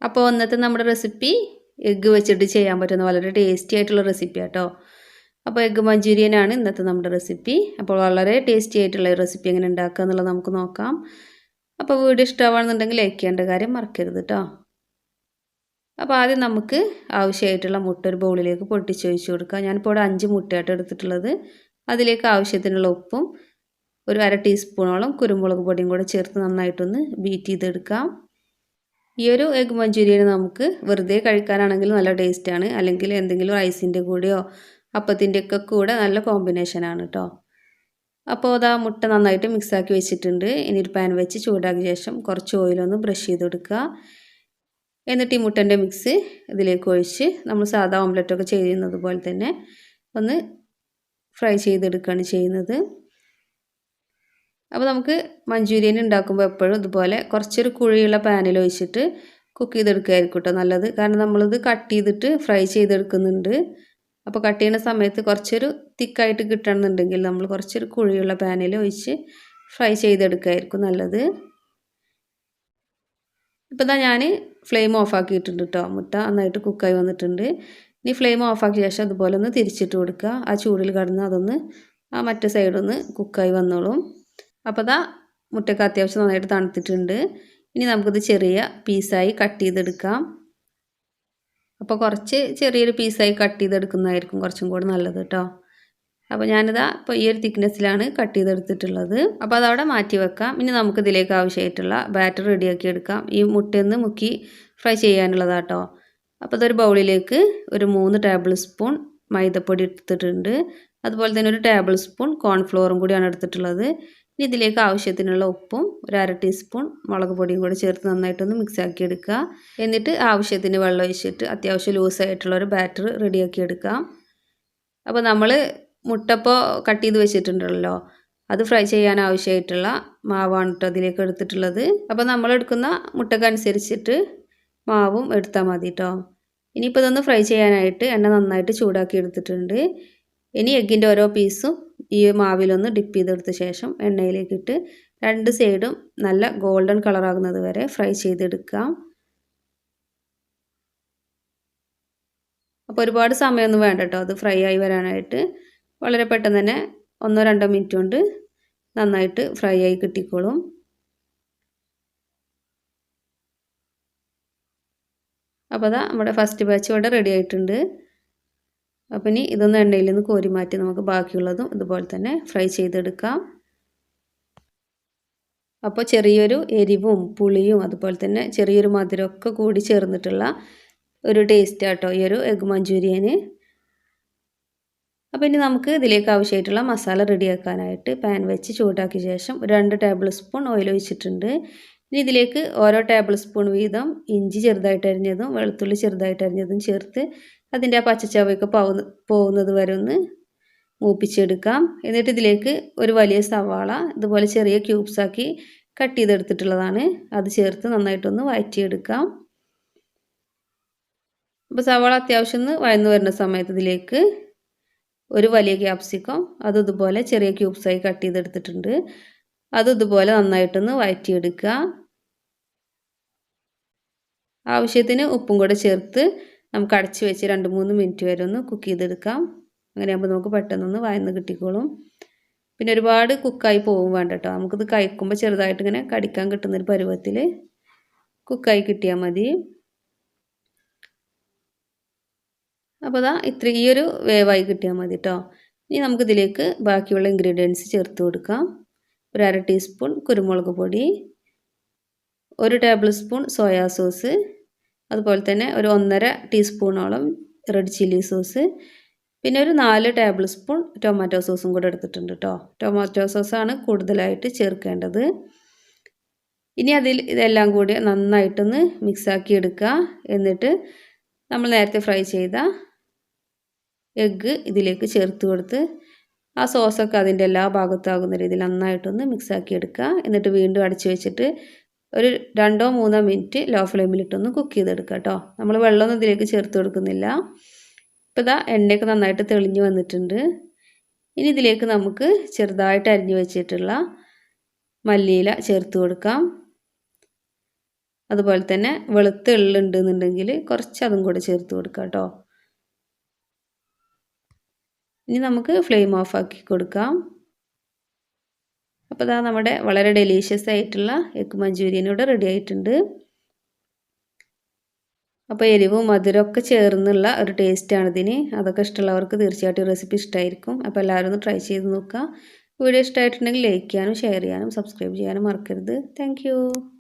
അപ്പോൾ ഇന്നത്തെ നമ്മുടെ റെസിപ്പി എഗ്ഗ് വെച്ചിട്ട് ചെയ്യാൻ പറ്റുന്ന വളരെ ടേസ്റ്റി ആയിട്ടുള്ള റെസിപ്പി കേട്ടോ. അപ്പോൾ എഗ്ഗ് മഞ്ചൂരിയനാണ് ഇന്നത്തെ നമ്മുടെ റെസിപ്പി. അപ്പോൾ വളരെ ടേസ്റ്റി ആയിട്ടുള്ള റെസിപ്പി എങ്ങനെ ഉണ്ടാക്കുക എന്നുള്ളത് നമുക്ക് നോക്കാം. അപ്പോൾ വീഡിയോ ഇഷ്ടമാണെന്നുണ്ടെങ്കിൽ ലൈക്ക് ചെയ്യേണ്ട കാര്യം മറക്കരുത് കേട്ടോ. അപ്പോൾ ആദ്യം നമുക്ക് ആവശ്യമായിട്ടുള്ള മുട്ട ഒരു ബൗളിലേക്ക് പൊട്ടിച്ചൊഴിച്ച് കൊടുക്കാം. ഞാനിപ്പോൾ ഇവിടെ 5 മുട്ടയായിട്ട് എടുത്തിട്ടുള്ളത്. അതിലേക്ക് ആവശ്യത്തിനുള്ള ഉപ്പും ഒരു 1/2 ടീസ്പൂണോളം കുരുമുളക് പൊടിയും കൂടെ ചേർത്ത് നന്നായിട്ടൊന്ന് ബീറ്റ് ചെയ്തെടുക്കാം. ഈ ഒരു എഗ് മഞ്ചൂരിയൻ നമുക്ക് വെറുതെ കഴിക്കാനാണെങ്കിൽ നല്ല ടേസ്റ്റാണ്, അല്ലെങ്കിൽ എന്തെങ്കിലും റൈസിൻ്റെ കൂടെയോ അപ്പത്തിൻ്റെ ഒക്കെ കൂടെ നല്ല കോമ്പിനേഷനാണ് കേട്ടോ. അപ്പോൾ അതാ മുട്ട നന്നായിട്ട് മിക്സാക്കി വെച്ചിട്ടുണ്ട്. ഇനി ഒരു പാൻ വെച്ച് ചൂടാക്കിയ ശേഷം കുറച്ച് ഓയിലൊന്ന് ബ്രഷ് ചെയ്ത് കൊടുക്കുക. എന്നിട്ട് ഈ മുട്ടൻ്റെ മിക്സ് ഇതിലേക്ക് ഒഴിച്ച് നമ്മൾ സാധാ ഓംലെറ്റൊക്കെ ചെയ്യുന്നത് പോലെ തന്നെ ഒന്ന് ഫ്രൈ ചെയ്തെടുക്കുകയാണ് ചെയ്യുന്നത്. അപ്പോൾ നമുക്ക് മഞ്ചൂരിയൻ ഉണ്ടാക്കുമ്പോൾ എപ്പോഴും ഇതുപോലെ കുറച്ചൊരു കുഴിയുള്ള പാനിൽ ഒഴിച്ചിട്ട് കുക്ക് ചെയ്തെടുക്കുകയായിരിക്കും കേട്ടോ നല്ലത്. കാരണം നമ്മളിത് കട്ട് ചെയ്തിട്ട് ഫ്രൈ ചെയ്തെടുക്കുന്നുണ്ട്. അപ്പോൾ കട്ട് ചെയ്യുന്ന സമയത്ത് കുറച്ചൊരു തിക്കായിട്ട് കിട്ടണമെന്നുണ്ടെങ്കിൽ നമ്മൾ കുറച്ചൊരു കുഴിയുള്ള പാനിൽ ഒഴിച്ച് ഫ്രൈ ചെയ്തെടുക്കുകയായിരിക്കും നല്ലത്. ഇപ്പോൾ ഇതാ ഞാൻ ഫ്ലെയിം ഓഫാക്കിയിട്ടുണ്ട് കേട്ടോ. മുട്ട നന്നായിട്ട് കുക്കായി വന്നിട്ടുണ്ട്. ഇനി ഫ്ലെയിം ഓഫാക്കിയ ശേഷം അതുപോലെ ഒന്ന് തിരിച്ചിട്ട് കൊടുക്കുക. ആ ചൂടിൽ കടന്ന് അതൊന്ന് ആ മറ്റേ സൈഡൊന്ന് കുക്കായി വന്നോളും. അപ്പോൾ ഇതാ മുട്ടയ്ക്ക് അത്യാവശ്യം നന്നായിട്ട് തണുത്തിട്ടുണ്ട്. ഇനി നമുക്കിത് ചെറിയ പീസായി കട്ട് ചെയ്തെടുക്കാം. അപ്പോൾ കുറച്ച് ചെറിയൊരു പീസായി കട്ട് ചെയ്തെടുക്കുന്നതായിരിക്കും കുറച്ചും കൂടെ നല്ലത് കേട്ടോ. അപ്പോൾ ഞാനിതാ ഇപ്പോൾ ഈ ഒരു തിക്നെസ്സിലാണ് കട്ട് ചെയ്തെടുത്തിട്ടുള്ളത്. അപ്പോൾ അതവിടെ മാറ്റി വെക്കാം. ഇനി നമുക്കിതിലേക്ക് ആവശ്യമായിട്ടുള്ള ബാറ്റർ റെഡിയാക്കി എടുക്കാം. ഈ മുട്ടയൊന്ന് മുക്കി ഫ്രൈ ചെയ്യാനുള്ളതാട്ടോ. അപ്പോൾ ഇതൊരു ബൗളിലേക്ക് ഒരു 3 ടേബിൾ സ്പൂൺ മൈദപ്പൊടി എടുത്തിട്ടുണ്ട്. അതുപോലെ തന്നെ ഒരു ടേബിൾ സ്പൂൺ കോൺഫ്ലോറും കൂടിയാണ് എടുത്തിട്ടുള്ളത്. ഇനി ഇതിലേക്ക് ആവശ്യത്തിനുള്ള ഉപ്പും ഒരു 1/2 ടീസ്പൂൺ മുളക് പൊടിയും കൂടി ചേർത്ത് നന്നായിട്ടൊന്ന് മിക്സാക്കി എടുക്കുക. എന്നിട്ട് ആവശ്യത്തിന് വെള്ളം ഒഴിച്ചിട്ട് അത്യാവശ്യം ലൂസായിട്ടുള്ളൊരു ബാറ്റർ റെഡിയാക്കി എടുക്കാം. അപ്പോൾ നമ്മൾ മുട്ടപ്പോൾ കട്ട് ചെയ്ത് വെച്ചിട്ടുണ്ടല്ലോ, അത് ഫ്രൈ ചെയ്യാൻ ആവശ്യമായിട്ടുള്ള മാവാണ് കേട്ടോ അതിലേക്ക് എടുത്തിട്ടുള്ളത്. അപ്പോൾ നമ്മളെടുക്കുന്ന മുട്ടക്കനുസരിച്ചിട്ട് മാവും എടുത്താൽ മതി കേട്ടോ. ഇനിയിപ്പോൾ ഇതൊന്ന് ഫ്രൈ ചെയ്യാനായിട്ട് എണ്ണ നന്നായിട്ട് ചൂടാക്കി എടുത്തിട്ടുണ്ട്. ഇനി എഗ്ഗിൻ്റെ ഓരോ പീസും ഈ മാവിലൊന്ന് ഡിപ്പ് ചെയ്തെടുത്ത ശേഷം എണ്ണയിലേക്കിട്ട് 2 സൈഡും നല്ല ഗോൾഡൻ കളറാകുന്നത് വരെ ഫ്രൈ ചെയ്തെടുക്കാം. അപ്പോൾ ഒരുപാട് സമയമൊന്നും വേണ്ട കേട്ടോ അത് ഫ്രൈ ആയി വരാനായിട്ട്. വളരെ പെട്ടെന്ന് തന്നെ 1-2 മിനിറ്റ് കൊണ്ട് നന്നായിട്ട് ഫ്രൈ ആയി കിട്ടിക്കോളും. അപ്പോൾ അതാ നമ്മുടെ ഫസ്റ്റ് ബാച്ച് ഇവിടെ റെഡി ആയിട്ടുണ്ട്. അപ്പോൾ ഇനി ഇതൊന്ന് എണ്ണയിൽ നിന്ന് കോരി മാറ്റി നമുക്ക് ബാക്കിയുള്ളതും ഇതുപോലെ തന്നെ ഫ്രൈ ചെയ്തെടുക്കാം. അപ്പോൾ ചെറിയൊരു എരിവും പുളിയും അതുപോലെ തന്നെ ചെറിയൊരു മധുരമൊക്കെ കൂടി ചേർന്നിട്ടുള്ള ഒരു ടേസ്റ്റ് ആട്ടോ ഈ ഒരു എഗ് മഞ്ചൂരിയന്. അപ്പോൾ ഇനി നമുക്ക് ഇതിലേക്ക് ആവശ്യമായിട്ടുള്ള മസാല റെഡിയാക്കാനായിട്ട് പാൻ വെച്ച് ചൂടാക്കിയ ശേഷം 2 ടേബിൾ സ്പൂൺ ഓയിൽ ഒഴിച്ചിട്ടുണ്ട്. ഇനി ഇതിലേക്ക് ഓരോ ടേബിൾ സ്പൂൺ വീതം ഇഞ്ചി ചെറുതായിട്ട് അരിഞ്ഞതും വെളുത്തുള്ളി ചെറുതായിട്ട് അരിഞ്ഞതും ചേർത്ത് അതിൻ്റെ ആ പച്ചച്ചവയൊക്കെ പോകുന്നത് വരെ ഒന്ന് മൂപ്പിച്ചെടുക്കാം. എന്നിട്ട് ഇതിലേക്ക് ഒരു വലിയ സവാള ഇതുപോലെ ചെറിയ ക്യൂബ്സാക്കി കട്ട് ചെയ്തെടുത്തിട്ടുള്ളതാണ്, അത് ചേർത്ത് നന്നായിട്ടൊന്ന് വഴറ്റിയെടുക്കാം. അപ്പോൾ സവാള അത്യാവശ്യം ഒന്ന് വഴന്നു വരുന്ന സമയത്ത് ഇതിലേക്ക് ഒരു വലിയ ക്യാപ്സിക്കം അതും ഇതുപോലെ ചെറിയ ക്യൂബ്സായി കട്ട് ചെയ്തെടുത്തിട്ടുണ്ട്, അതും ഇതുപോലെ നന്നായിട്ടൊന്ന് വഴറ്റിയെടുക്കുക. ആവശ്യത്തിന് ഉപ്പും കൂടെ ചേർത്ത് നമുക്ക് അടച്ച് വെച്ച് 2-3 മിനിറ്റ് വരെ ഒന്ന് കുക്ക് ചെയ്തെടുക്കാം. അങ്ങനെയാകുമ്പോൾ നമുക്ക് പെട്ടെന്നൊന്ന് വഴന്ന് കിട്ടിക്കോളും. പിന്നെ ഒരുപാട് കുക്കായി പോകും വേണ്ട കേട്ടോ. നമുക്കിത് കഴിക്കുമ്പോൾ ചെറുതായിട്ട് ഇങ്ങനെ കടിക്കാൻ കിട്ടുന്നൊരു പരുവത്തിൽ കുക്കായി കിട്ടിയാൽ മതി. അപ്പോൾ അതാ ഈ ഒരു വേവായി കിട്ടിയാൽ മതി കേട്ടോ. ഇനി നമുക്കിതിലേക്ക് ബാക്കിയുള്ള ഇൻഗ്രീഡിയൻസ് ചേർത്ത് കൊടുക്കാം. ഒരു 1/2 ടീസ്പൂൺ കുരുമുളക് പൊടി, 1 ടേബിൾ സ്പൂൺ സോയാ സോസ്, അതുപോലെ തന്നെ ഒരു 1.5 ടീസ്പൂണോളം റെഡ് ചില്ലി സോസ്, പിന്നെ ഒരു 4 ടേബിൾ സ്പൂൺ ടൊമാറ്റോ സോസും കൂടെ എടുത്തിട്ടുണ്ട് കേട്ടോ. ടൊമാറ്റോ സോസാണ് കൂടുതലായിട്ട് ചേർക്കേണ്ടത്. ഇനി ഇതെല്ലാം കൂടി നന്നായിട്ടൊന്ന് മിക്സാക്കി എടുക്കുക. എന്നിട്ട് നമ്മൾ നേരത്തെ ഫ്രൈ ചെയ്ത എഗ്ഗ് ഇതിലേക്ക് ചേർത്ത് കൊടുത്ത് ആ സോസൊക്കെ അതിൻ്റെ എല്ലാ ഭാഗത്താകുന്ന രീതിയിൽ നന്നായിട്ടൊന്ന് മിക്സാക്കി എടുക്കുക. എന്നിട്ട് വീണ്ടും അടച്ചു വെച്ചിട്ട് ഒരു 2-3 മിനിറ്റ് ലോ ഫ്ലെയിമിലിട്ടൊന്ന് കുക്ക് ചെയ്തെടുക്കുക കേട്ടോ. നമ്മൾ വെള്ളമൊന്നും ഇതിലേക്ക് ചേർത്ത് കൊടുക്കുന്നില്ല. ഇപ്പോൾ ഇതാ എണ്ണയൊക്കെ നന്നായിട്ട് തെളിഞ്ഞ് വന്നിട്ടുണ്ട്. ഇനി ഇതിലേക്ക് നമുക്ക് ചെറുതായിട്ട് അരിഞ്ഞു വെച്ചിട്ടുള്ള മല്ലിയില ചേർത്ത് കൊടുക്കാം. അതുപോലെ തന്നെ വെളുത്ത എള്ളുണ്ടെന്നുണ്ടെങ്കിൽ കുറച്ച് അതും കൂടെ ചേർത്ത് കൊടുക്കാം കേട്ടോ. ഇനി നമുക്ക് ഫ്ലെയിം ഓഫ് ആക്കി കൊടുക്കാം. അപ്പോൾ ഇതാ നമ്മുടെ വളരെ ഡെലീഷ്യസ് ആയിട്ടുള്ള എഗ് മഞ്ചൂരിയൻ ഇവിടെ റെഡി ആയിട്ടുണ്ട്. അപ്പോൾ എരിവും മധുരമൊക്കെ ചേർന്നുള്ള ഒരു ടേസ്റ്റാണ് ഇതിന്. അതൊക്കെ ഇഷ്ടമുള്ളവർക്ക് തീർച്ചയായിട്ടും റെസിപ്പി ഇഷ്ടമായിരിക്കും. അപ്പോൾ എല്ലാവരും ഒന്ന് ട്രൈ ചെയ്ത് നോക്കുക. വീഡിയോ ഇഷ്ടമായിട്ടുണ്ടെങ്കിൽ ലൈക്ക് ചെയ്യാനും ഷെയർ ചെയ്യാനും സബ്സ്ക്രൈബ് ചെയ്യാനും മറക്കരുത്. താങ്ക്